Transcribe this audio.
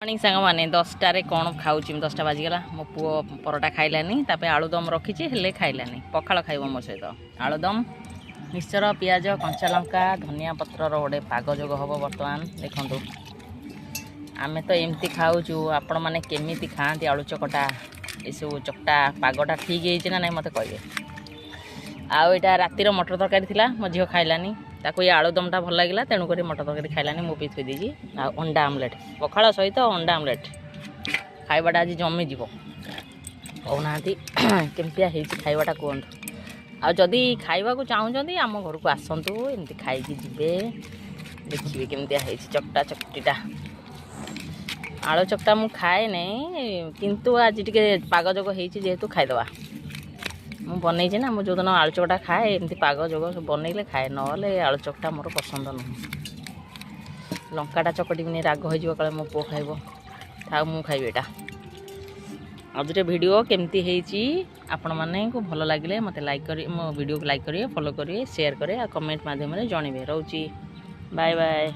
Morning सांग मैंने 10टार कौन खाऊँ 10टा बाजिगला मो पु परोटा खाइलानी तापर आलुदम रखी हेल्ले खाइलानी पखाड़ खाइब मो सहित आलुदम मिक्सचर पियाज कंचा लंका धनिया पत्रर गोटे पाग जोग हम बर्तमान देखु आम तो एमती खाऊँ आपण मैंने केमी खाती आलू चकटा यू चकटा पागटा ठीक है ना मत कहे आईटा रातिर मटर तरकारी थी मो झील खाइलानी ताको ये आलुदमटा भल लगे तेणुक मटर तरकारी खाइलानी मो भी थी देजी अंडा आमलेट पखाड़ सहित अंडा आमलेट खाइबाटा आज जमी जीव कहना केमतिया खाइबाटा कहतु आदि खाइबा चाहूँगी आम घर को आसतु एमती खाई जी देखिए केमतिया चकटा चकटीटा आलू चकटा मु खाए नहीं किंतु आज टे पाग जोग जेहेतु खाईदवा मु बनई ना मु जो दिन आलू चकटा खाए एमती पाग जोग बनइले खाए ना आलू चकटा मोर पसंद नुह लंकाटा चकटी राग हो काले मो पु खाइब था मु खाइबी एटा आज वीडियो केमती है आपण माने को भल लगे मत लाइक करी मो वीडियो को लाइक करिए फॉलो करिए शेयर करिए कमेंट माध्यम जनइबे रोची बाय बाय।